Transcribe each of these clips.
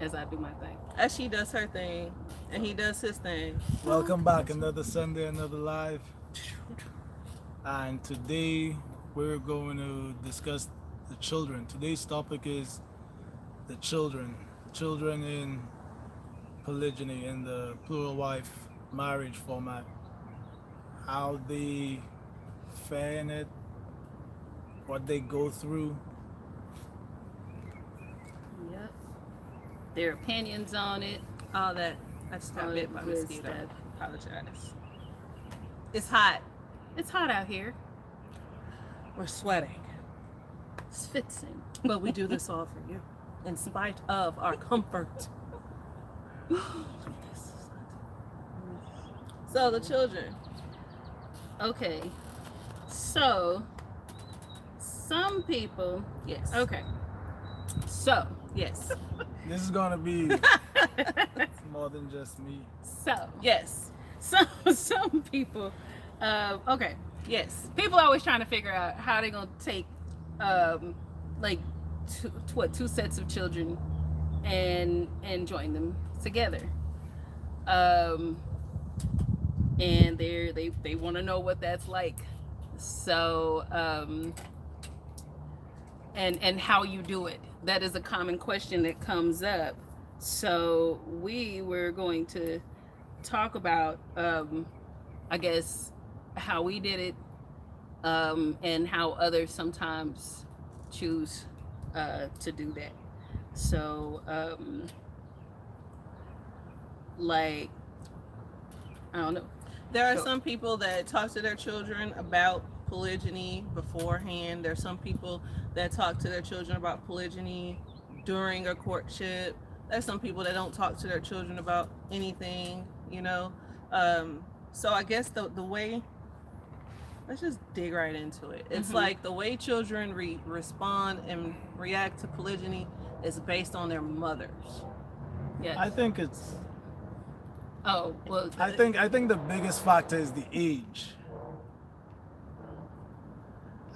as I do my thing. As she does her thing, and he does his thing. Welcome back, another Sunday, another live. And today we're going to discuss the children. Today's topic is the children. Children in polygyny, in the plural wife marriage format. How they fare in it, what they go through. Yep. Their opinions on it. All that. I just got All bit by a good mosquito. stuff. Apologize. It's hot. It's hot out here. We're sweating. It's fixing. But we do this all for you, in spite of our comfort. So the children. Okay. So, some people. Yes. Okay. So, Yes. This is gonna be more than just me. so, Yes. some people. Okay. Yes. People are always trying to figure out how they're gonna take, like, two sets of children, and join them together. And they want to know what that's like. So, and how you do it. That is a common question that comes up. So we were going to talk about, I guess, how we did it, and how others sometimes choose to do that. So, like, I don't know. There are So- some people that talk to their children about polygyny beforehand. There's some people that talk to their children about polygyny during a courtship. There's some people that don't talk to their children about anything, you know. So I guess the way, let's just dig right into it. It's like the way children respond and react to polygyny is based on their mothers. Yeah. I think it's Oh, well. I think the biggest factor is the age.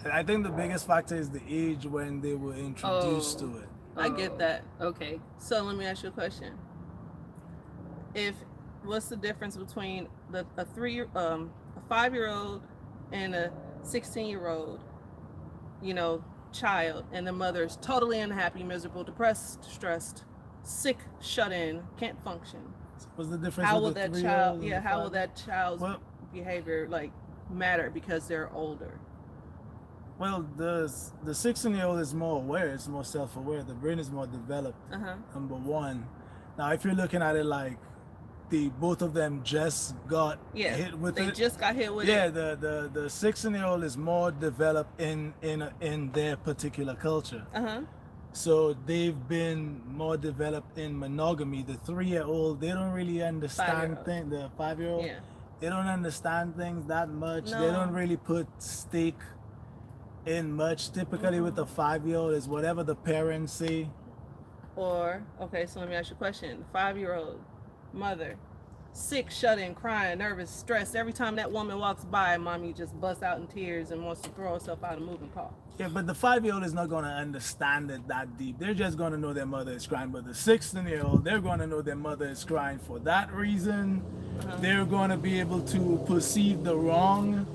I think the biggest factor is the age when they were introduced to it. I get that. Okay. So let me ask you a question. What's the difference between a 5-year-old and a 16-year-old, child, and the mother's totally unhappy, miserable, depressed, stressed, sick, shut in, can't function? What's the difference? How with will the that 3-year-old child? and Yeah, the how will 5? that child's Well- behavior matter because they're older? Well, the 16-year-old is more aware. It's more self-aware. The brain is more developed. Number one. Now, if you're looking at it like both of them just got hit with they it. just got hit with Yeah, it. the 16-year-old is more developed in their particular culture. So they've been more developed in monogamy. The 3-year-old, they don't really understand 5-year-old. things. The 5-year-old, Yeah. they don't understand things that much. No. They don't really put stake in much. Typically with the 5-year-old is whatever the parents say. Or, okay, so let me ask you a question. 5-year-old mother, sick, shut in, crying, nervous, stressed. Every time that woman walks by, mommy just busts out in tears and wants to throw herself out a moving car. Yeah, but the 5-year-old is not going to understand it that deep. They're just going to know their mother is crying. But the 16-year-old, they're going to know their mother is crying for that reason. They're going to be able to perceive the wrong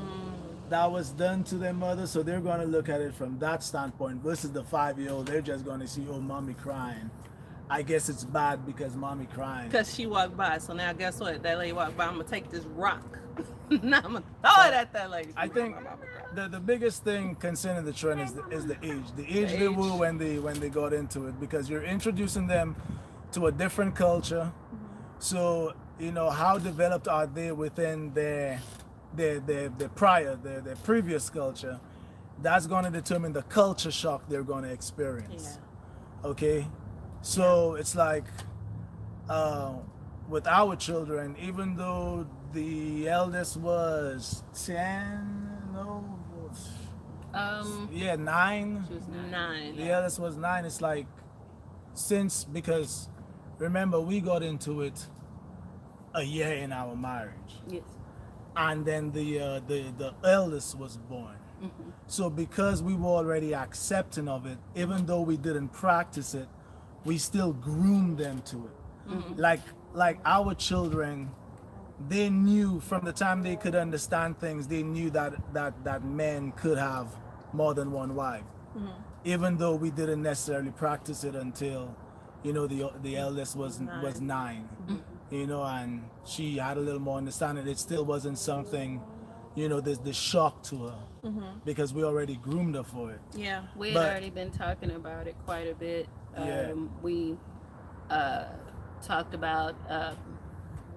that was done to their mother. So they're going to look at it from that standpoint. Versus the 5-year-old, they're just going to see, oh, mommy crying. I guess it's bad because mommy crying. Because she walked by. So now guess what? That lady walked by. I'm going to take this rock. Now I'm going to throw it at that lady. I think the biggest thing concerning the trend is the age. The age they were when they got into it, because you're introducing them to a different culture. So how developed are they within their previous culture? That's going to determine the culture shock they're going to experience. Yeah. Okay, so it's like with our children, even though the eldest was 10, no, 9. She was 9. The eldest was 9. It's like, because remember, we got into it a year in our marriage. Yes. And then the eldest was born. So because we were already accepting of it, even though we didn't practice it, we still groom them to it. Mm-hmm. Like our children, they knew from the time they could understand things, they knew that men could have more than one wife, even though we didn't necessarily practice it until, the eldest was 9, and she had a little more understanding. It still wasn't something, there's the shock to her, because we already groomed her for it. Yeah. We had But- already been talking about it quite a bit. Yeah. We talked about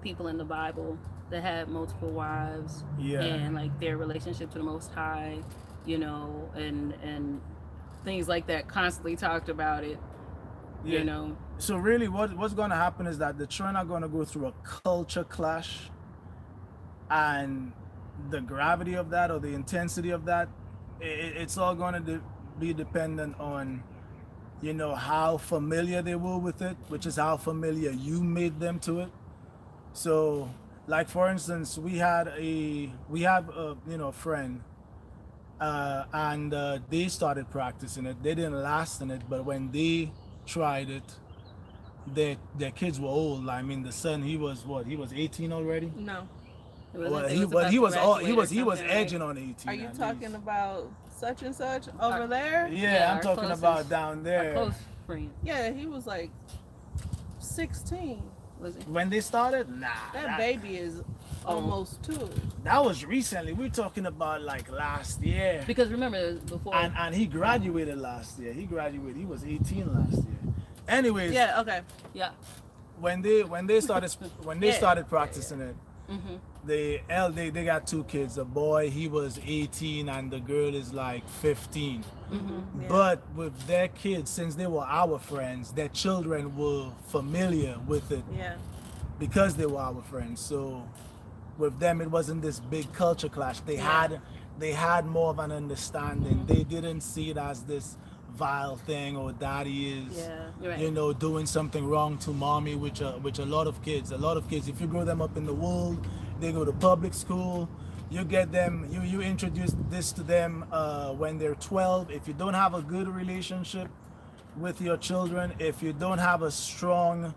people in the Bible that had multiple wives, Yeah. and like their relationship to the Most High, and things like that. Constantly talked about it. Yeah. So really, what's going to happen is that the children are going to go through a culture clash, and the gravity of that or the intensity of that, it's all going to be dependent on, how familiar they were with it, which is how familiar you made them to it. So, like for instance, we have a friend, and they started practicing it. They didn't last in it, but when they tried it, their kids were old. I mean, the son, he was 18 already. No. Well, He he was something, edging on 18. Are you at talking least. about such and such over there? Yeah, Yeah, I'm our talking closest- about down Our there. close friend, Yeah, he was like 16. was it? When they started, That baby is almost 2. that was recently. We're talking about like last year. Because remember, it was before. And he graduated last year. He was 18 last year. Anyways, Yeah, okay. yeah. when they started practicing it, Mm-hmm. they got 2 kids. A boy, he was 18, and the girl is like 15. Mm-hmm. Yeah. But with their kids, since they were our friends, their children were familiar with it Yeah. because they were our friends. So with them, it wasn't this big culture clash. They had more of an understanding. They didn't see it as this vile thing, or daddy is Yeah. Right. doing something wrong to mommy, which a lot of kids, if you grow them up in the world, they go to public school, you get them, you introduce this to them when they're 12. If you don't have a good relationship with your children, if you don't have a strong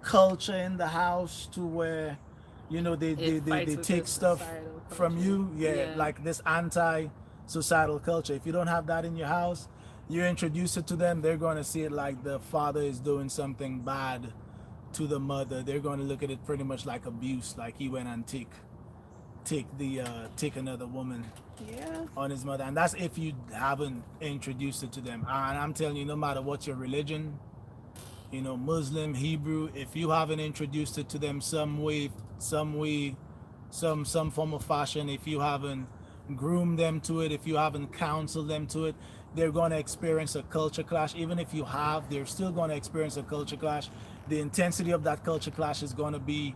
culture in the house to where they fights with take the stuff societal from culture. you, Yeah. like this anti-societal culture, if you don't have that in your house, you introduce it to them, they're going to see it like the father is doing something bad to the mother. They're going to look at it pretty much like abuse, like he went and take another woman Yeah. on his mother. And that's if you haven't introduced it to them. And I'm telling you, no matter what your religion, Muslim, Hebrew, if you haven't introduced it to them some form of fashion, if you haven't groomed them to it, if you haven't counseled them to it, they're going to experience a culture clash. Even if you have, they're still going to experience a culture clash. The intensity of that culture clash is going to be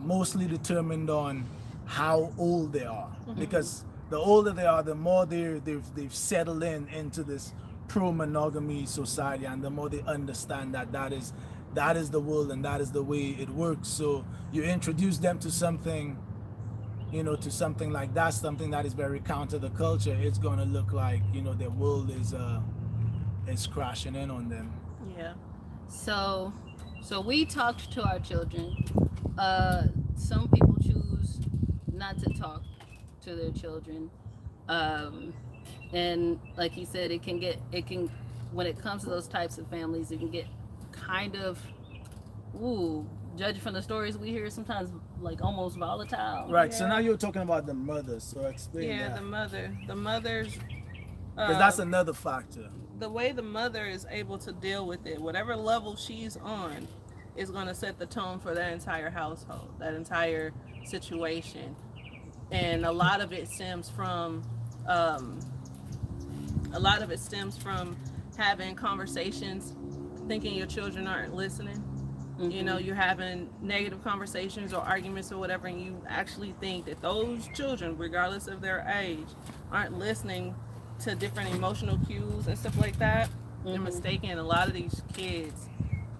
mostly determined on how old they are, because the older they are, the more they've settled into this pro-monogamy society, and the more they understand that is the world and that is the way it works. So you introduce them to something, to something like that, something that is very counter the culture, it's going to look like their world is crashing in on them. Yeah. So we talked to our children. Some people choose not to talk to their children, and like he said, it can when it comes to those types of families, it can get kind of, judging from the stories we hear, sometimes like almost volatile. Right. So Yeah. now you're talking about the mothers. So explain Yeah, that. the mother's Because that's another factor. the way the mother is able to deal with it, whatever level she's on, is going to set the tone for that entire household, that entire situation. And a lot of it stems from having conversations, thinking your children aren't listening. You're having negative conversations or arguments or whatever, and you actually think that those children, regardless of their age, aren't listening to different emotional cues and stuff like that. You're mistaken. A lot of these kids,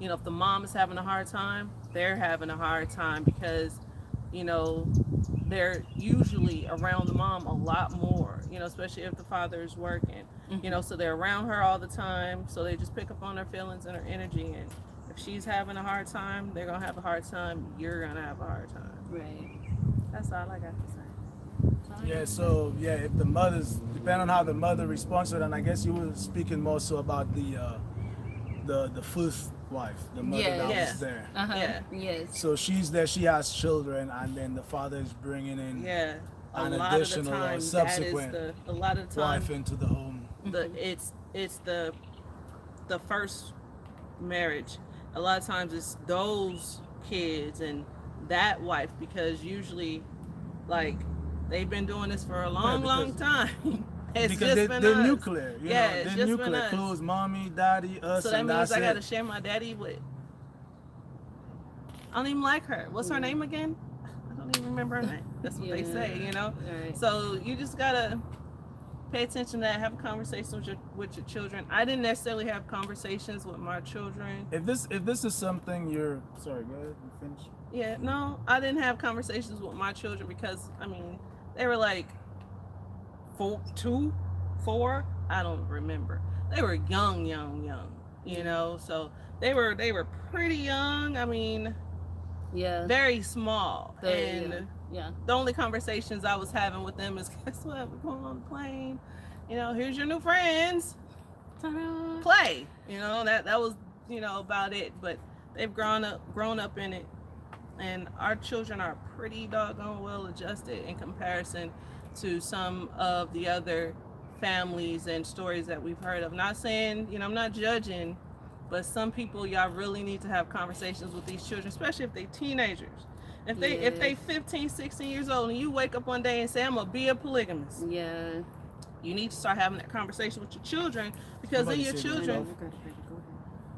if the mom is having a hard time, they're having a hard time because, they're usually around the mom a lot more more, especially if the father is working, Mhm. so they're around her all the time. So they just pick up on her feelings and her energy. And if she's having a hard time, they're going to have a hard time. You're going to have a hard time. Right. That's all I got to say. Yeah, so yeah, if the mother's depending on how the mother responds to it, and I guess you were speaking more so about the first wife, the mother that Yeah. was there. Uh-huh. Yeah. Yes. So she's there, she has children, and then the father is bringing in Yeah. A an lot of the additional or time, subsequent a lot of the time, wife into the home. it's the first marriage. A lot of times it's those kids and that wife, because usually, like, they've been doing this for a long, long time. It's Because just been they're us. nuclear. You Yeah, know, it's they're just nuclear. been us. Close, mommy, daddy, us, So that and means that's I got to it. share my daddy with. I don't even like her. What's her name again? I don't even remember her name. That's what they say, Right. So you just gotta pay attention to that. Have conversations with your children. I didn't necessarily have conversations with my children. If this is something you're sorry, go ahead, you finish. Yeah, no, I didn't have conversations with my children because they were like 2, 4. I don't remember. They were young, So they were pretty young. Yeah. Very small. And yeah. the only conversations I was having with them is, guess what? We're going on the plane. Here's your new friends. Ta-da. Play. That was about it. But they've grown up in it. And our children are pretty doggone well adjusted in comparison to some of the other families and stories that we've heard of. Not saying, I'm not judging, but some people, y'all really need to have conversations with these children, especially if they teenagers. If they 15, 16 years old and you wake up one day and say, I'm gonna be a polygamist. Yeah. You need to start having that conversation with your children, because then your children,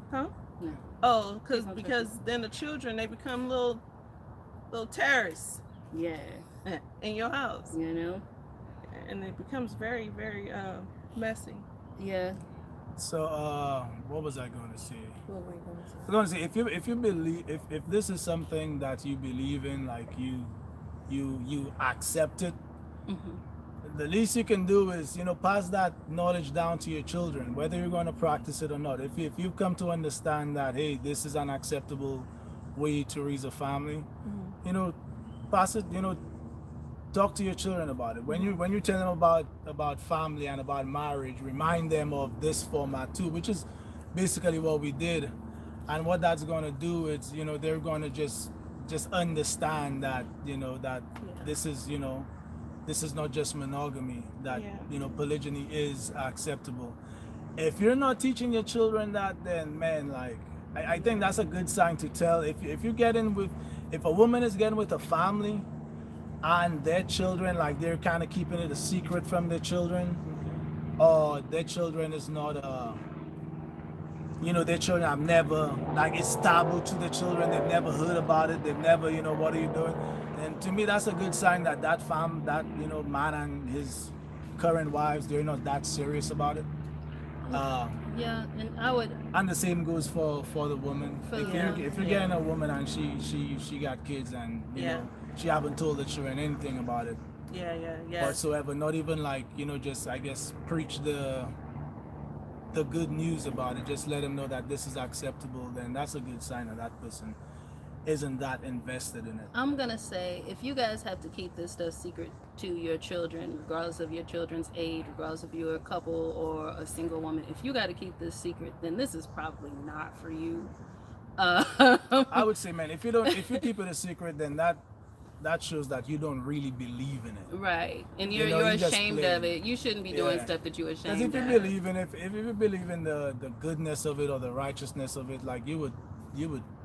huh? No. Oh, because then the children, they become little terrorists Yeah. in your house, and it becomes very, very messy. Yeah. So what was I going to say? What were you gonna say? I'm going to say if you believe if this is something that you believe in, like you accept it, the least you can do is pass that knowledge down to your children, whether you're going to practice it or not. If you've come to understand that, hey, this is an acceptable way to raise a family, pass it. Talk to your children about it. When you tell them about family and about marriage, remind them of this format too, which is basically what we did. And what that's going to do is they're going to just understand that that this is not just monogamy, that polygyny is acceptable. If you're not teaching your children that, then man, like I think that's a good sign to tell. If you get in with, if a woman is getting with a family and their children, like they're kind of keeping it a secret from their children, or their children is not their children have never, like, it's taboo to their children, they've never heard about it, they've never, what are you doing? And to me, that's a good sign that man and his current wives, they're not that serious about it. Yeah, and I would. And the same goes for the woman. If you're getting a woman and she got kids and she haven't told the children anything about it whatsoever, not even like just I guess preach the good news about it, just let them know that this is acceptable, then that's a good sign that that person isn't that invested in it. I'm gonna say, if you guys have to keep this stuff secret to your children, regardless of your children's age, regardless if you're a couple or a single woman, if you got to keep this secret, then this is probably not for you. I would say, man, if you keep it a secret, then that shows that you don't really believe in it. Right, and you're you just ashamed play. of it. You shouldn't be doing stuff that you're ashamed Because of. if you believe in the goodness of it or the righteousness of it, like you would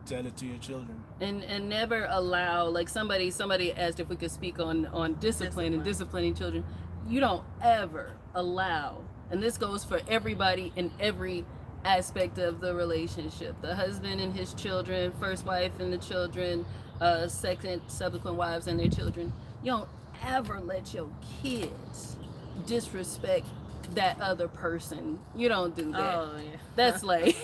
tell it to your children. And never allow, like somebody asked if we could speak on discipline and disciplining children. You don't ever allow, and this goes for everybody in every aspect of the relationship, the husband and his children, first wife and the children, subsequent wives and their children. You don't ever let your kids disrespect that other person. You don't do that. Oh yeah. That's like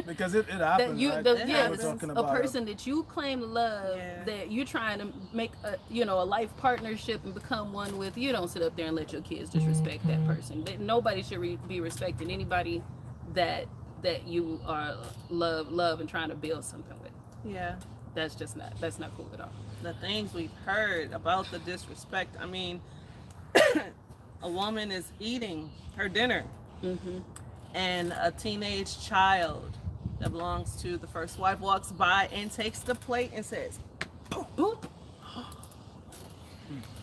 because it happens. you, right? the, It yeah, We're happens. talking a about person that you claim to love, Yeah. that you're trying to make a life partnership and become one with. You don't sit up there and let your kids disrespect that person. Nobody should be respecting anybody that you are love and trying to build something with. Yeah. That's not cool at all. The things we've heard about the disrespect. I mean, a woman is eating her dinner, Mm-hmm. and a teenage child that belongs to the first wife walks by and takes the plate and says, Boop.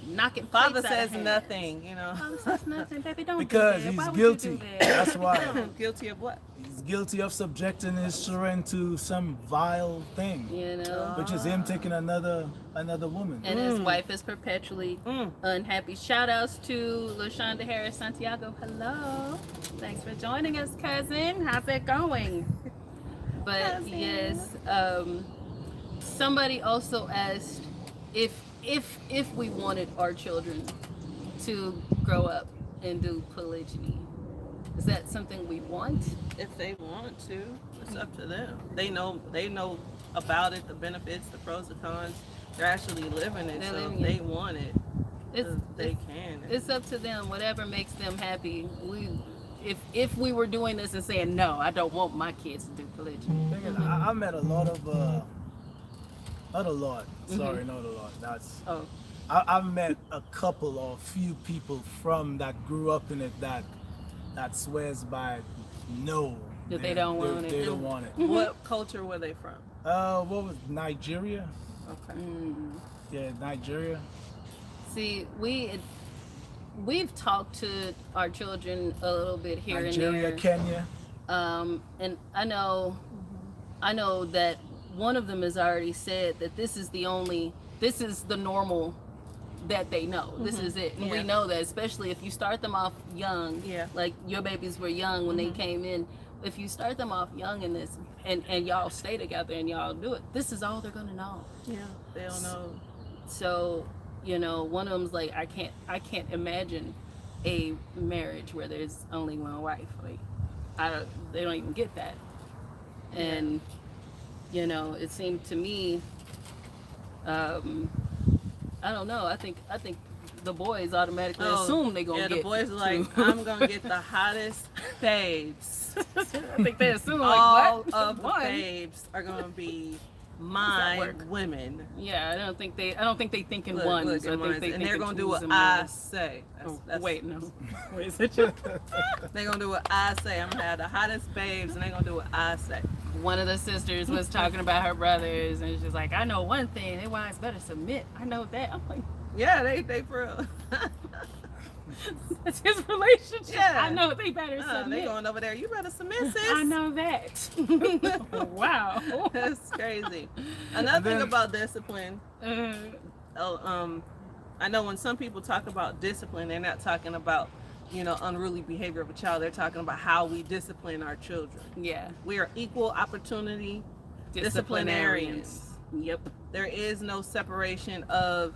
Knocking Father plates out of says hands. nothing, you know. Father says nothing, baby. Don't because do that. he's Why would guilty. You do that? That's why Guilty of what? he's guilty of subjecting his children to some vile thing, You know. which is him taking another woman. And his wife is perpetually Mm. unhappy. Shout outs to LaShonda Harris Santiago. Hello. Thanks for joining us, cousin. How's it going? But Cousin. yes, somebody also asked if we wanted our children to grow up and do polygyny. Is that something we want? If they want to, it's up to them. They know about it, the benefits, the pros, the cons. They're actually living it, They're so living if they it. want it, It's they can. It's up to them. Whatever makes them happy. If we were doing this and saying no, I don't want my kids to do polygyny. Thing is, I met a lot of not a lot. Mm-hmm. Sorry, not a lot. That's Oh, I've met a couple or a few people from that grew up in it that swears by no. That they don't want it. They don't want it. What culture were they from? What was Nigeria? Okay. Yeah, Nigeria. see, we've talked to our children a little bit here Nigeria, and there. Kenya. And I know that one of them has already said that this is the normal that they know. This is it. And Yeah. we know that, especially if you start them off young, Yeah. like your babies were young when they came in. If you start them off young in this and y'all stay together and y'all do it, this is all they're gonna know. Yeah, they don't know. So, one of them's like, I can't imagine a marriage where there's only one wife. Like, they don't even get that. And, it seemed to me, I don't know. I think the boys automatically assume they're gonna get. Yeah, the boys are like, two. I'm gonna get the hottest babes. I think they assume like All what? of the One. babes are gonna be my work? women. Yeah, I don't think they think in Look, ones. look, I think ones. they and think they're in gonna do twos what and I ones. say. Wait, no. Wait, is it They're gonna do what I say. I'm gonna have the hottest babes, and they're gonna do what I say. One of the sisters was talking about her brothers, and she's like, I know one thing, their wives better submit. I know that. I'm like, Yeah, they for real. that's his relationship. Yeah. I know they better They submit. going over there. You better submit, sis. I know that. Wow. That's crazy. Another thing then- about discipline. Uh, I know when some people talk about discipline, they're not talking about, unruly behavior of a child. They're talking about how we discipline our children. yeah. We are equal opportunity disciplinarians. Yep. There is no separation of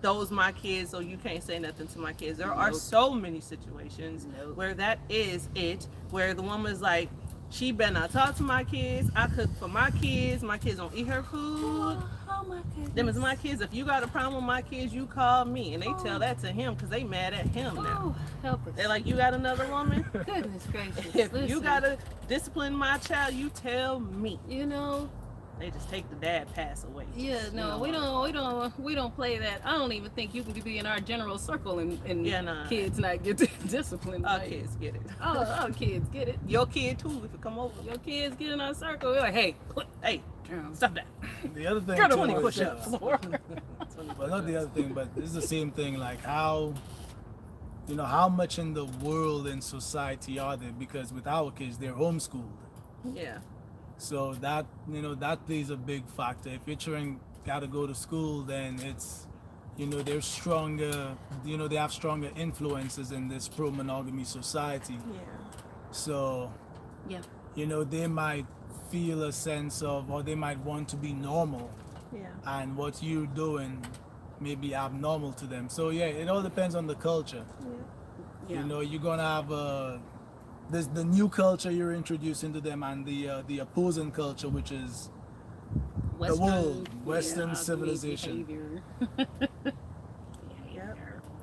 those my kids, so you can't say nothing to my kids. There are Nope. so many situations Nope. where that is it, where the woman's like, she better not talk to my kids. I cook for my kids. My kids don't eat her food. Oh my goodness. Them is my kids. If you got a problem with my kids, you call me. And they Oh. tell that to him because they mad at him now. Oh, help us. They're like, you got another woman? Goodness gracious. If you Listen, gotta discipline my child, you tell me. They just take the dad pass away. Yeah, no, we don't play that. I don't even think you can be in our general circle and Yeah, nah. kids not get disciplined. Our like, kids get it. Our kids get it. Your kid too, if it come over. Your kids get in our circle. We're like, hey, Hey, down. stop that. The other thing Girl, too 20 is, push-ups. well, not the other thing, but this is the same thing. Like how much in the world and society are there? Because with our kids, they're homeschooled. Yeah. So that that plays a big factor. If your children gotta go to school, then it's they're stronger. They have stronger influences in this pro-monogamy society. Yeah. So Yeah. they might feel a sense of, or they might want to be normal, Yeah. and what you're doing may be abnormal to them. So yeah, it all depends on the culture. Yeah. You're gonna have there's the new culture you're introducing to them, and the opposing culture, which is world, Western civilization. behavior. Yep.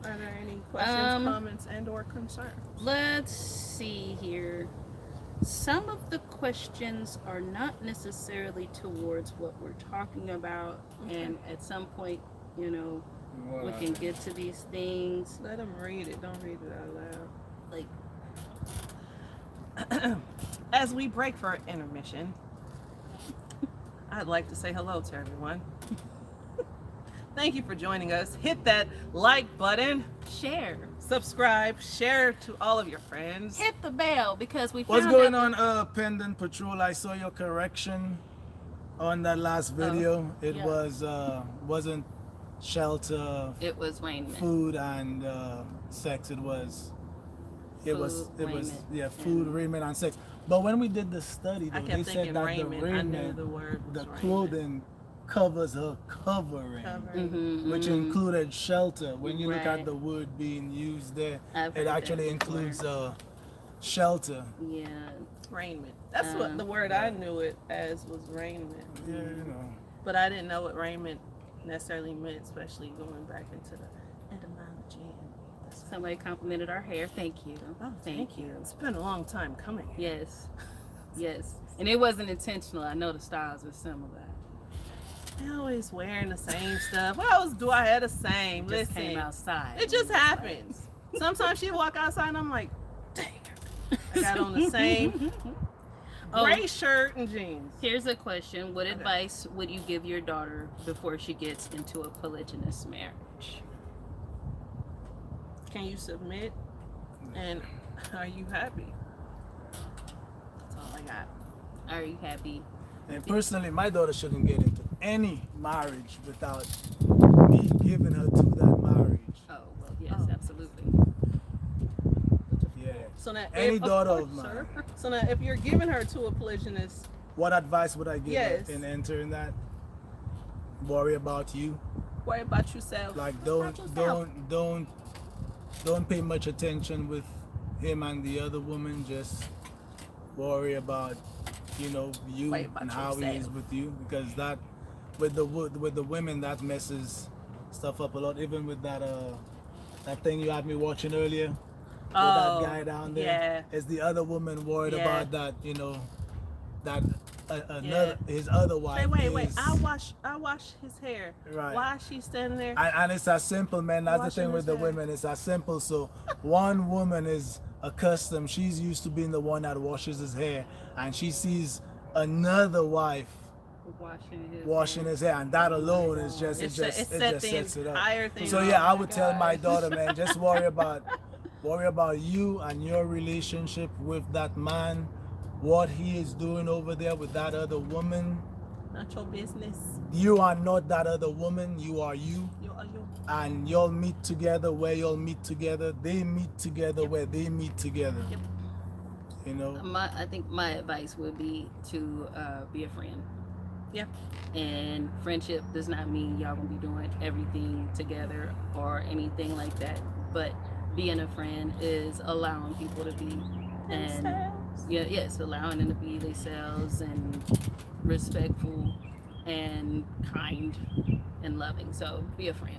Are there any questions, comments, and/or concerns? Let's see here. Some of the questions are not necessarily towards what we're talking about, and at some point, you know, we can get to these things. Let them read it. Don't read it out loud. Like, As we break for intermission, I'd like to say hello to everyone. Thank you for joining us. Hit that like button, share, subscribe, share to all of your friends. hit the bell, because we What's found going out on, Pendant Patrol? I saw your correction on that last video. It yeah. wasn't shelter, it was raiment. food, and sex. It was Raiment, food, raiment, and sex. But when we did the study, though, I they kept said thinking that raiment. the I knew raiment, the word was the raiment. clothing covers her covering, which included shelter. When you look Right. at the word being used there, I've it heard actually that before. includes shelter. Yeah. Raiment. That's what the word I knew it as was raiment. Yeah, you know. But I didn't know what raiment necessarily meant, especially going back into the etymology. Somebody complimented our hair. Thank you. Oh, thank you. It's been a long time coming. Yes. Yes. And it wasn't intentional. I know the styles were similar. They're always wearing the same stuff. What else do I have the same? It just Listen, came outside. it just happens. Sometimes she walk outside and I'm like, dang, I got on the same gray shirt and jeans. Here's a question. What advice would you give your daughter before she gets into a polygynous marriage? Can you submit? And are you happy? That's all I got. Are you happy? And personally, my daughter shouldn't get into any marriage without me giving her to that marriage. Oh, well, yes, Oh. absolutely. Yeah. So now, Any daughter course, of mine. sir. So now, if you're giving her to a polygynist, What advice would I give Yes. her in entering that? Worry about you. worry about yourself. Like Worry about yourself. don't pay much attention with him and the other woman. Just worry about you Worry about and how he is yourself. with you, because that with the women that messes stuff up a lot. Even with that thing you had me watching earlier with that guy down there. Yeah. Is the other woman worried Yeah. about that? That another his other wife. Say, wait, is, I wash his hair. Right. Why is she standing there? and it's as simple, man. That's the Washing thing with his the hair. women. It's as simple. So one woman is accustomed. She's used to being the one that washes his hair, and she sees another wife washing his hair, and that alone is just It just set the sets it up. entire thing So off. yeah, I Oh would my tell my gosh. daughter, man, just worry about you and your relationship with that man, what he is doing over there with that other woman. Not your business. You are not that other woman. You are you. You. And y'all meet together where y'all meet together. They meet together where they meet together. Yep. I think my advice would be to be a friend. Yeah. And friendship does not mean y'all gonna be doing everything together or anything like that. But being a friend is allowing people to be allowing them to be themselves and respectful and kind and loving. So be a friend.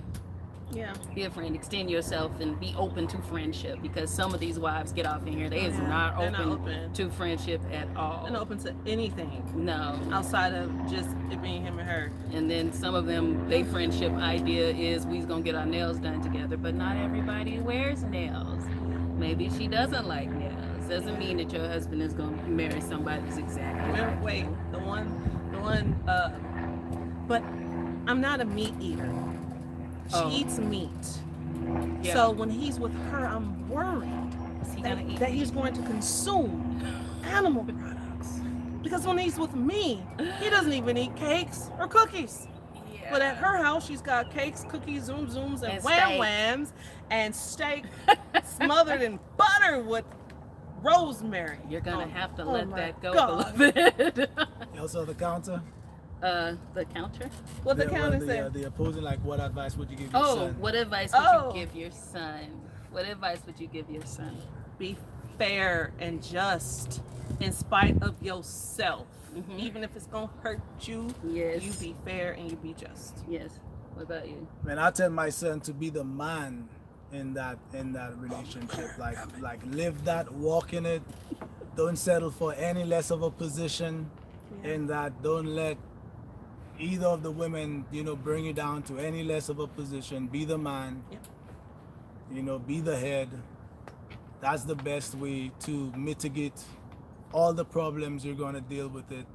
Yeah. Be a friend. Extend yourself and be open to friendship, because some of these wives get off in here. They is not They're open, not open. to friendship at all. They're not open to anything No. outside of just it being him and her. And then some of them, their friendship idea is we's gonna get our nails done together, but not everybody wears nails. Maybe she doesn't like nails. Doesn't mean that your husband is gonna marry somebody who's exactly like Wait, you. the one. But I'm not a meat eater. She Oh. eats meat. Yeah. So when he's with her, I'm worried Is he gonna eat that meat? he's going to consume animal products. Because when he's with me, he doesn't even eat cakes or cookies. Yeah. But at her house, she's got cakes, cookies, zooms, and And wham steak. whams, and steak smothered in butter with rosemary. You're gonna have to oh let my that go, God. beloved. You also the counter. The counter. What the The- counter the, said. the opposing, like, what advice would you give your Oh, son? what advice would Oh. you give your son? What advice would you give your son? Be fair and just in spite of yourself. Mhm. Even if it's gonna hurt you, Yes. you be fair and you be just. Yes. What about you? And I tell my son to be the man in that relationship. Like live that, walk in it. Don't settle for any less of a position. In that, don't let either of the women, bring you down to any less of a position. Be the man. Yep. Be the head. That's the best way to mitigate all the problems you're gonna deal with it.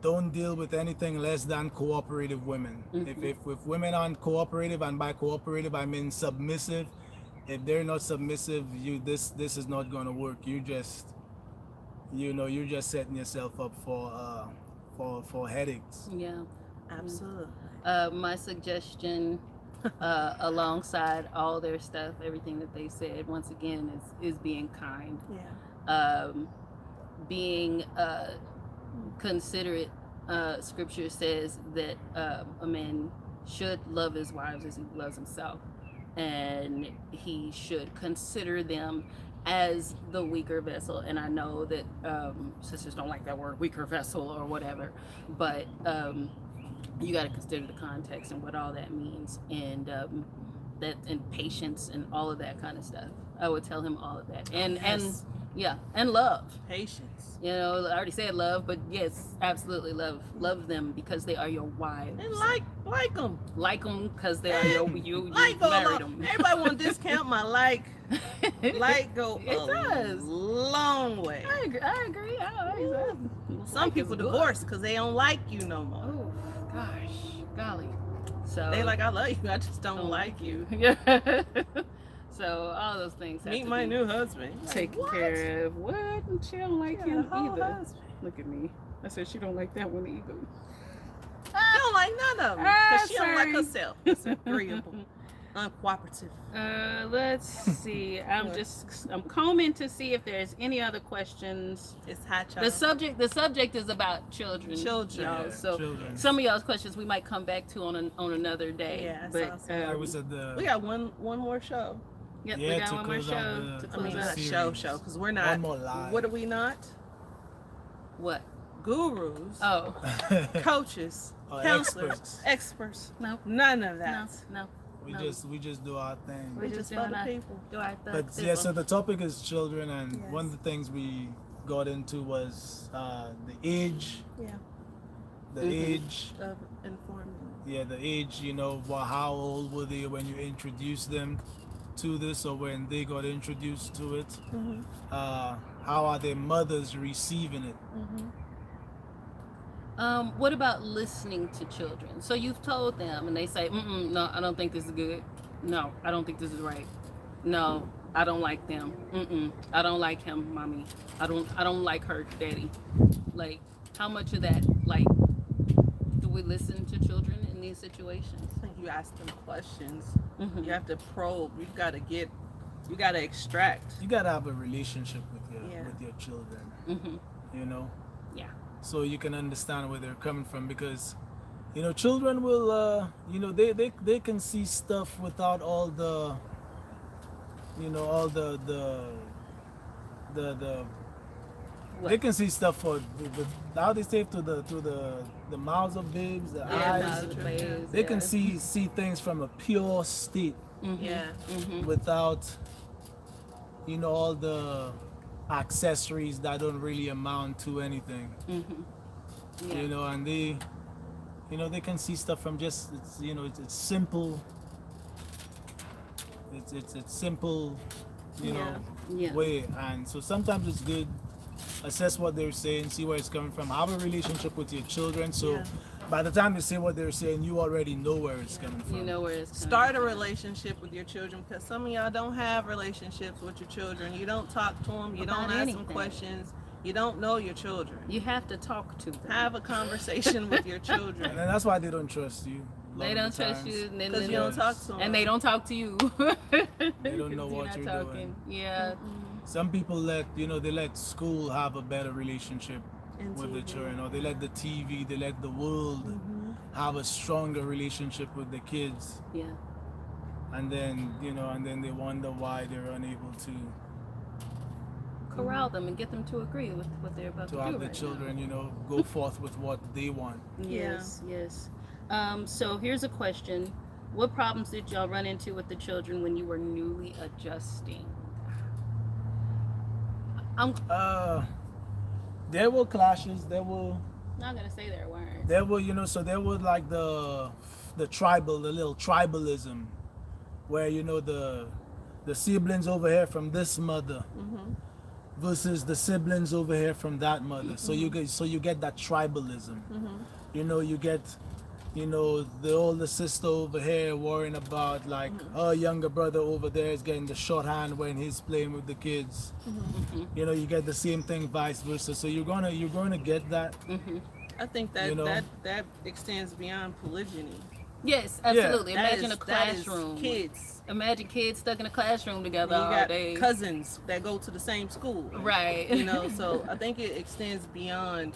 Don't deal with anything less than cooperative women. Mhm. If women aren't cooperative, and by cooperative I mean submissive, if they're not submissive, this is not gonna work. You're just setting yourself up for headaches. Yeah. Absolutely. My suggestion, alongside all their stuff, everything that they said, once again, is being kind, Yeah. being considerate. Scripture says that a man should love his wives as he loves himself, and he should consider them as the weaker vessel. And I know that sisters don't like that word, weaker vessel or whatever, but you got to consider the context and what all that means, and that, and patience and all of that kind of stuff. I would tell him all of that, and Yes. and love. Patience. I already said love, but yes, absolutely love them because they are your wives. And like them. Like them because they are you Like go married along. them. Everybody want to discount my like. Like go It a does. long way. I agree. Some people divorce because they don't like you no more. Oh gosh, golly. So They like, I love you, I just don't like you. Yeah. So all those things have Meet to my be new husband. taken What? care of. What? She don't like Yeah, him the whole either. husband. Look at me. I said she don't like that one either. She don't like none of them because she don't like sorry. herself. It's agreeable, uncooperative. Let's see. I'm combing to see if there's any other questions. It's hot chocolate. The subject is about children. Children. Y'all. Yeah, So children. some of y'all's questions we might come back to on another day. Yeah, but sounds I was at the We got one more show. yep, Yeah, we got to one more close out show the- to I close mean, out. not series. show because we're one not. more live. What are we not? What? Gurus, Oh coaches, Or counselors, experts. no, None of that. no. we No. just do our thing. We're We're just just for doing the our- people. Do our thing. But yeah, so the topic is children, and Yes. one of the things we got into was the age, Yeah, the Mhm. age, of informing. yeah, the age. How old were they when you introduced them to this, or when they got introduced to it? Mm-hmm. How are their mothers receiving it? Mm-hmm. What about listening to children? So you've told them, and they say, "No, I don't think this is good. No, I don't think this is right. No, I don't like them. I don't like him, mommy. I don't like her, daddy." Like, how much of that, like, do we listen to children in these situations? I think you ask them questions. Mhm. You have to probe. You gotta extract. You gotta have a relationship with Yeah. your children. Mhm. Yeah. So you can understand where they're coming from, because children will they can see stuff without all the all the What? they can see stuff for how they say through the mouths of babes, the Yeah, eyes. mouths of babes, They can yeah. see things from a pure state Mhm. Yeah. Mhm. without all the accessories that don't really amount to anything. Mhm. Yeah. And they they can see stuff from just it's simple, it's simple Yeah. way. And so sometimes it's good, assess what they're saying, see where it's coming from, have a relationship with your children, so Yeah. by the time they say what they're saying, you already know where it's coming from. You know where it's coming Start a from. relationship with your children, because some of y'all don't have relationships with your children. You don't talk to them. You About don't ask anything. them questions. You don't know your children. You have to talk to them. Have a conversation with your And children then that's why they don't trust you. a lot They of don't the trust times. you, and then because you don't talk to them. and they don't talk to you. They don't know 'Cause what you're you're not talking. Yeah. Some people let they let school have a better relationship And with the TV. children, or they let the TV, they let the world have a stronger relationship with the kids. Yeah. and then and then they wonder why they're unable Corral them and get them to agree with what they're about to do have the right children, now. go forth with what they want. Yes, yes. So here's a question: what problems did y'all run into with the children when you were newly adjusting? I'm There were clashes. There were not gonna say there weren't. so there was like the little tribalism, where the siblings over here from this mother versus the siblings over here from that mother. So you get that tribalism. You get the older sister over here worrying about like her younger brother over there is getting the shorthand when he's playing with the kids. You get the same thing vice versa. So you're gonna get that. I think that that extends beyond polygyny. Yes, absolutely. That Imagine is- a that is classroom. kids. Imagine kids stuck in a classroom together You all got day. cousins that go to the same school. Right. So I think it extends beyond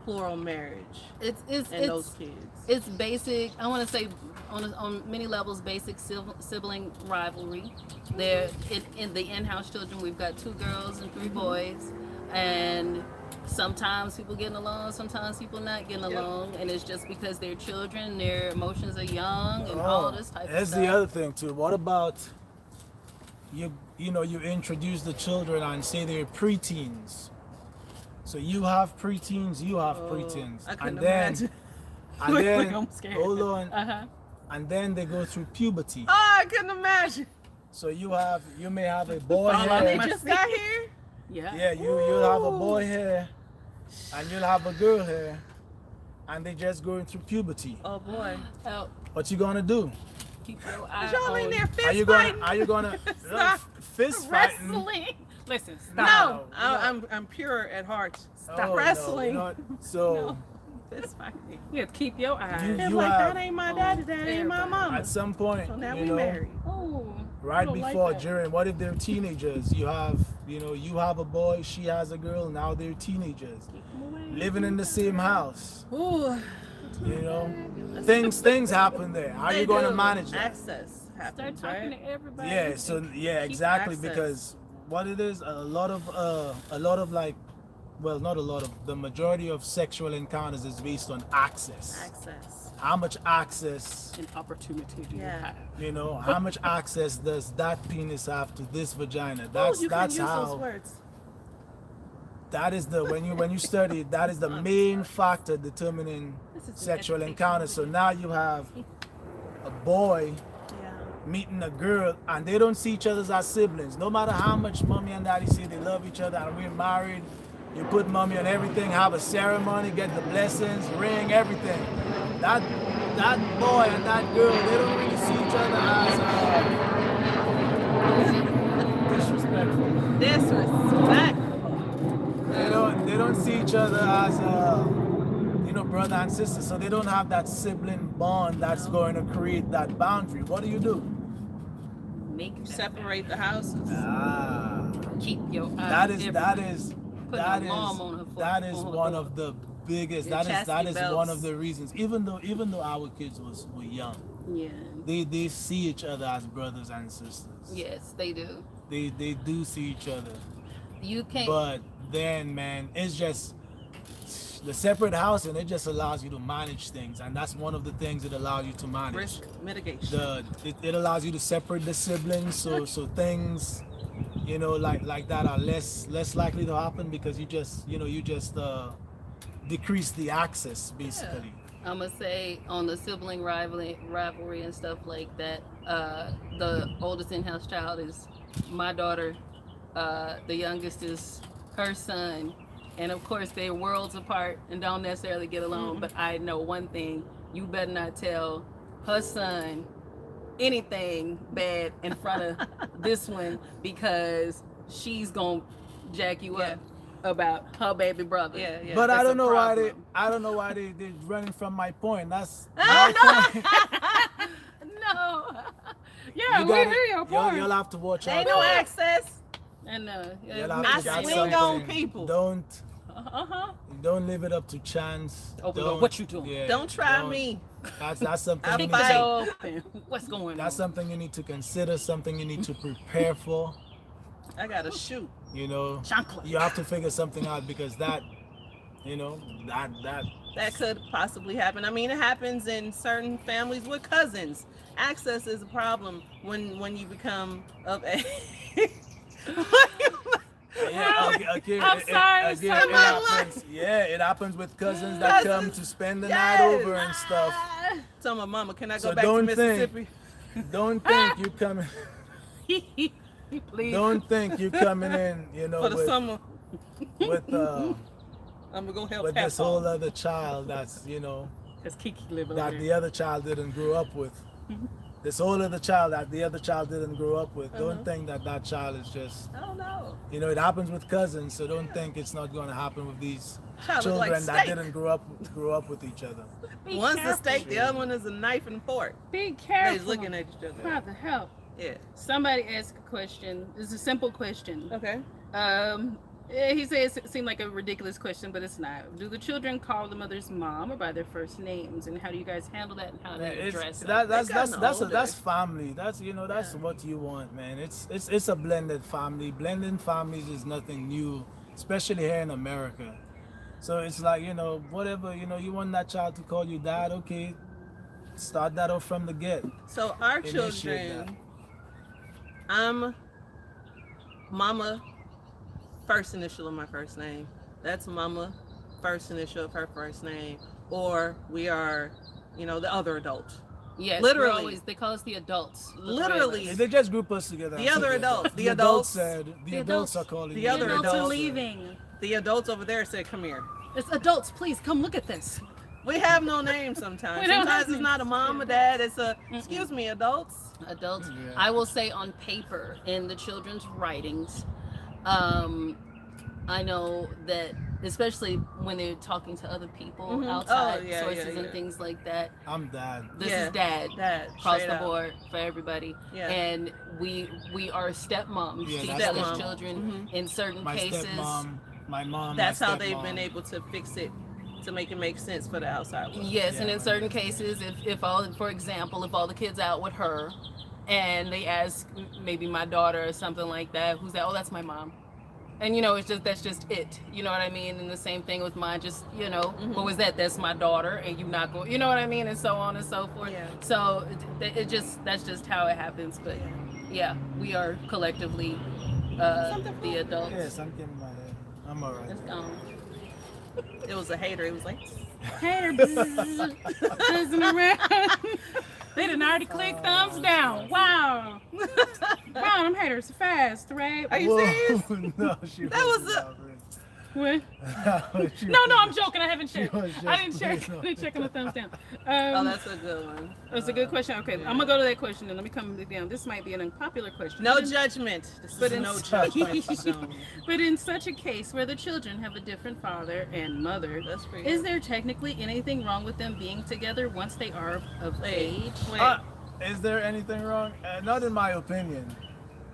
plural marriage it's and those kids. it's basic. I want to say on many levels, basic sibling rivalry. There in the in-house children, we've got 2 girls and 3 boys, and sometimes people getting along, sometimes people not getting along, and it's just because they're children, their emotions are young, and all this type of That's stuff. the other thing too. What about you introduce the children and say they're preteens. So you have preteens, you have preteens. I couldn't and then imagine. and then I'm scared. hold on. Uh-huh. And then they go through puberty. Oh, I couldn't imagine. So you may have a boy They here. just got here. Yeah. Yeah, you'll have a boy here and you'll have a girl here, and they just going through puberty. Oh boy. Oh, What you gonna do? keep your eye Y'all in on there fist Are you fighting? gonna Stop. fist fighting? wrestling. Listen, stop. No, No. I'm pure at heart. Stop Oh, no, wrestling. so Fist fighting. You have to keep your eyes. You- It's you like have- that ain't my daddy, that ain't my everybody. mama. at some point, So now you we know, married. Oh, right I don't like before, that. during, what if they're teenagers? You have a boy, she has a girl, now they're teenagers. Living in the same house. Ooh. Things happen there. How are you going to manage that? Access Start happens, talking right? to everybody. Yeah, so Keep exactly, access. because what it is, a lot of like, well, not a lot of, the majority of sexual encounters is based on access. Access. How much access, An opportunity do Yeah. you have? how much access does that penis have to this vagina? Oh, you can That's use how. those words. That is the when you study it, that is the main factor determining This is an sexual educational encounters. So video. now you have a boy Yeah. meeting a girl, and they don't see each other as siblings. No matter how much mommy and daddy say they love each other and we're married, you put mommy on everything, have a ceremony, get the blessings, ring, everything. That boy and that girl, they don't really see each other as disrespectful. Disrespect. They don't see each other as brother and sister, so they don't have that sibling bond that's going to create that boundary. What do? Make that Separate the houses. Keep your eyes. That is Put an alarm on her that is on her one door. of the biggest. Your That chastity is belts. one of the reasons. Even though our kids were young, Yeah. they see each other as brothers and sisters. Yes, they do. They do see each other. You can't. But then, man, it's just the separate house, and it just allows you to manage things, and that's one of the things it allows you to manage. Risk mitigation. It allows you to separate the siblings, so things, like that are less likely to happen, because you just decrease the access, basically. I'm gonna say on the sibling rivalry and stuff like that. The oldest in-house child is my daughter. The youngest is her son, and of course they're worlds apart and don't necessarily get along. But I know one thing: you better not tell her son anything bad in front of this one, because she's gonna jack you up about her baby brother. Yeah. But I That's don't a know why problem. they're running from my point. That's Oh, my point. no. Yeah, You we gotta- hear your point. You'll have to watch out. Ain't no for it. access. And You'll have I to got swing on something. people. Don't Don't leave it up to chance. Open Don't- door. What you doing? yeah, Don't try don't- me. That's something. I'm you Keep need the fight. door open. What's going That's on? something you need to consider. Something you need to prepare for. I gotta shoot. You know, Chocolate. you have to figure something out because that That could possibly happen. I mean, it happens in certain families with cousins. Access is a problem when you become of age. Yeah, okay, I'm sorry, again, come it on. happens. Yeah, it happens with cousins that come to spend the night over and stuff. Tell my mama, can I go So back to don't think- Mississippi? Don't think you coming. Please. Don't think you coming in. You know, For the with summer, with, I'm gonna go help with this Papa. whole other child that's Because Kiki live over that there. the other child didn't grow up with. This whole other child that the other child didn't grow up with. Don't think that child is just. Oh no. It happens with cousins, so don't think it's not going to happen with these Child look children like that steak. didn't grow up with each other. Be One's a careful. steak, the other one is a knife and fork. Be They're careful. just looking at each other. Father, help. Yeah. Somebody asked a question. It's a simple question. Okay. He says it seemed like a ridiculous question, but it's not. Do the children call the mother's mom or by their first names, and how do you guys handle that, and how do you address it? That's family. That's Yeah. what you want, man. It's a blended family. Blending families is nothing new, especially here in America. So it's like whatever you want that child to call you dad. Okay, start that off from the get. So our Initiate children, I'm mama, first initial of my first name. That's mama, first initial of her first name. Or we are, the other adult. Yes, literally. they call us the adults. the Literally. Yeah, they just group us together. The other adults. The adults said the adults are calling The you. other adults are adults. leaving. The adults over there said, "Come here." It's adults. Please come look at this. We have no name sometimes. We don't Sometimes have it's not a mom or dad. It's a, excuse me, adults. Adults. Yeah. I will say on paper in the children's writings, I know that especially when they're talking to other people Mhm. outside Oh, yeah, sources yeah, and yeah. things like that. I'm dad. This Yeah. is dad. Dad. Across straight the up. board for everybody, Yeah. and we are stepmoms Yeah, to each that's other's stepmom. children in certain My cases. stepmom, my mom. That's my how they've stepmom. been able to fix it to make it make sense for the outside world. Yes, and Yeah, in right. certain cases, if all, for example, if all the kids out with her, and they ask maybe my daughter or something like that, who's that? Oh, that's my mom. And that's just it. You know what I mean? And the same thing with mine. Just what was that? That's my daughter, and you not going. You know what I mean? And so on and so forth. Yeah. So that's just how it happens. But yeah, we are collectively the adults. Yes, I'm getting my head. I'm alright. It's gone. It was a hater. It was like, Hater buzzing around. They didn't already click thumbs down. Wow. Wow, them haters are fast, right? Are you serious? No, she That was wasn't a- outraged. What? She No, I'm was- joking. I haven't she checked. was just I didn't check. playing I didn't check on the thumbs down. oh, that's a good one. That's a good question. Okay, I'm gonna go to that question and let me come down. This might be an unpopular question. No but in- judgment. This but is in- no judgment zone. But in such a case where the children have a different father and mother, That's pretty is good. there technically anything wrong with them being together once they are of age? Wait. Is there anything wrong? Not in my opinion.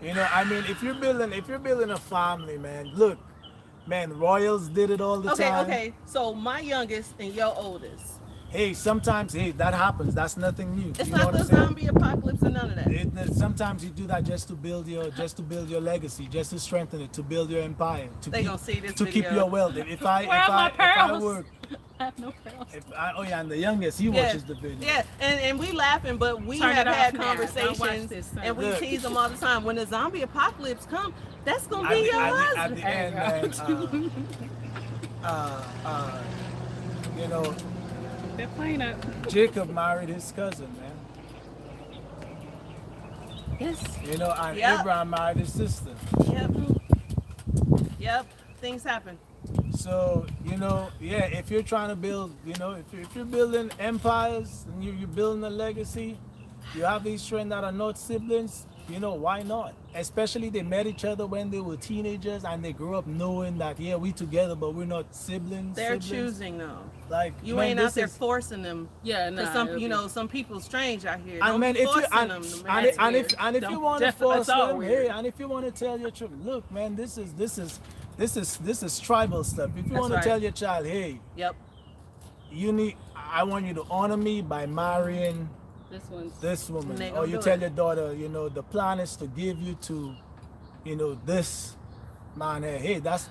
I mean, if you're building a family, man, look, man, royals did it all the time. Okay. So my youngest and your oldest. Hey, sometimes, that happens. That's nothing new. It's You know not what the I'm saying? zombie apocalypse or none of that. Sometimes you do that just to build your legacy, just to strengthen it, to build your empire, They gonna see this to keep video. your wealth. If I pearls? work, I have no pearls. and the youngest, he watches the video. Yeah, and we laughing, but we Turn have it off had now. Don't watch conversations this, son. and we Look. tease them all the time. When the zombie apocalypse come, that's gonna At be the- your at the- at husband. the end, man, They're playing up. Jacob married his cousin, man. Yes. And Yep. Abraham married his sister. Yep. Things happen. So, if you're trying to build, if you're building empires and you're building a legacy, you have these friends that are not siblings, why not? Especially they met each other when they were teenagers and they grew up knowing that, we together, but we're not siblings. They're siblings. choosing though. Like, You man, ain't out this there is- forcing them. Yeah, Cause some people strange out here. And Don't man, be if you forcing and, them to and, marry. and if you Don't- want to that's force all them, weird. and if you want to tell your children, look, man, this is This is tribal stuff. If you That's want right. to tell your child, hey, Yep. I want you to honor me by marrying This one's this woman, And they or gonna you do tell it. your daughter, the plan is to give you to, this man here. Hey, that's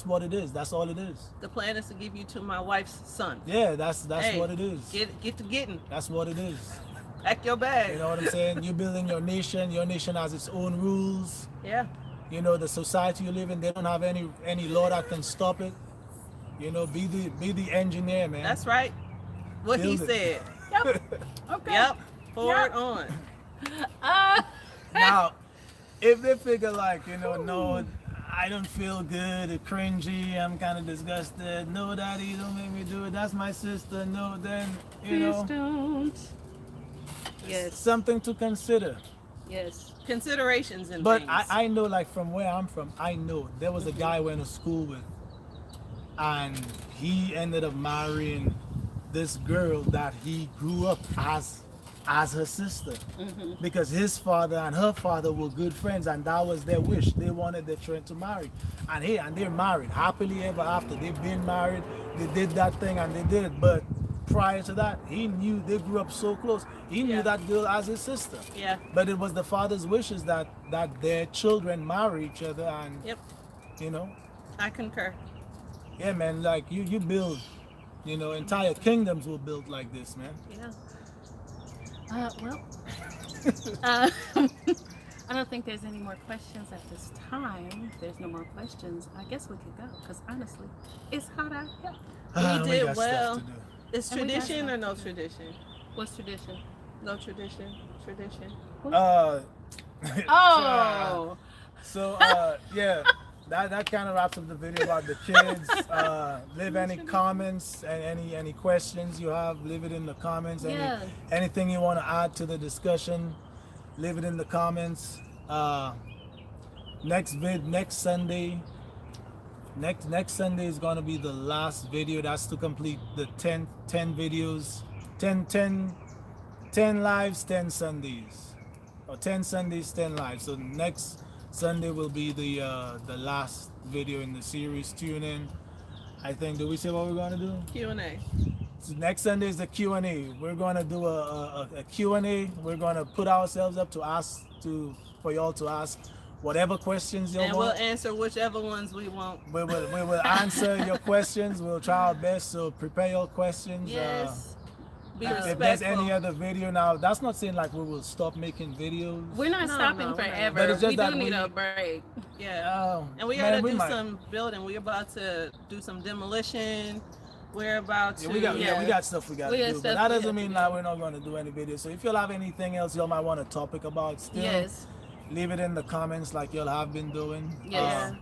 what it is. That's all it is. The plan is to give you to my wife's son. Yeah, that's Hey, what it is. Get to getting. That's what it is. Pack your bag. You know what I'm saying? You building your nation. Your nation has its own rules. Yeah. The society you live in, they don't have any law that can stop it. Be the engineer, man. That's right. What he Build said. it. Yep. Okay. Yep. Forward Yep. on. Now, if they figure like, no, I don't feel good, it's cringy, I'm kind of disgusted. No, daddy, don't make me do it. That's my sister. No, then, Please don't. Yes. something to consider. Yes. Considerations and But things. I know, like, from where I'm from, I know there was a guy I went to school with, and he ended up marrying this girl that he grew up as her sister, because his father and her father were good friends, and that was their wish. They wanted their children to marry, and they're married happily ever after. They've been married, they did that thing, and they did it. But prior to that, he knew they grew up so close. He knew Yeah. that girl as his sister. Yeah. But it was the father's wishes that their children marry each other, and Yep. I concur. yeah, man, like you build, entire kingdoms will build like this, man. Yeah. Well, I don't think there's any more questions at this time. If there's no more questions, I guess we could go, because honestly, it's hot out here. We did got stuff well. to do. Is And we got tradition or stuff no to do. tradition? What's tradition? No tradition. Tradition. Oh! So yeah, that kind of wraps up the video about the kids. Leave any comments and any questions you have, leave it in the comments. Yeah. Anything you want to add to the discussion, leave it in the comments. Next Sunday. Next Sunday is gonna be the last video. That's to complete the 10 videos, 10 lives, 10 Sundays, or 10 Sundays, 10 lives. So next Sunday will be the last video in the series. Tune in. I think. Did we say what we're gonna do? Q&A. So next Sunday is the Q&A. We're gonna do a Q&A. We're gonna put ourselves up for y'all to ask whatever questions you And want. we'll answer whichever ones we want. We will answer your questions. We'll try our best. So prepare your questions. Yes. Be If respectful. there's any other video now, that's not saying like we will stop making videos. We're not No, stopping no, forever. but it's just We that do need we- a break. Yeah. Oh, And we man, gotta do might- some building. We're about to do some demolition. We're about to. Yeah, we got stuff we got We to got do. But stuff that we doesn't have mean to that do. we're not going to do any videos. So if y'all have anything else y'all might want to topic about, still Yes. leave it in the comments like y'all have been doing. Yes.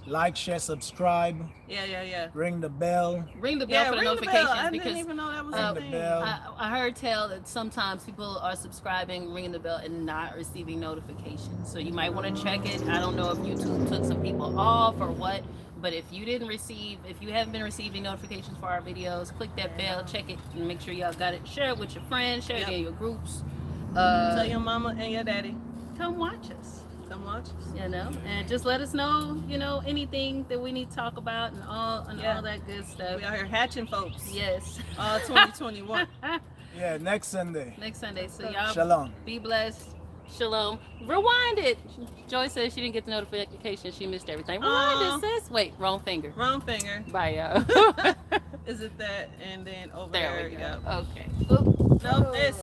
Like, share, subscribe, Yeah. ring the bell. Ring the bell for the ring the notifications bell. I because didn't even know that was Ring a the thing. bell. I heard tell that sometimes people are subscribing, ringing the bell, and not receiving notifications. So you might want to check it. I don't know if YouTube took some people off or what, but if you haven't been receiving notifications for our videos, click that bell, check it, and make sure y'all got it. Share it with your friends, share it Yep. in your groups. Tell your mama and your daddy. Come watch us. Come watch. And just let us know, anything that we need to talk about and all that good stuff. We out here hatching folks. Yes. 2021. Yeah, next Sunday. Next Sunday. So y'all Shalom. be blessed. Shalom. Rewind it. Joy says she didn't get the notification. She missed everything. Rewind it, sis. Wait, wrong finger. Wrong finger. Bye, y'all. Is it that? And then over There we you go. go. Okay. Oop. No, this.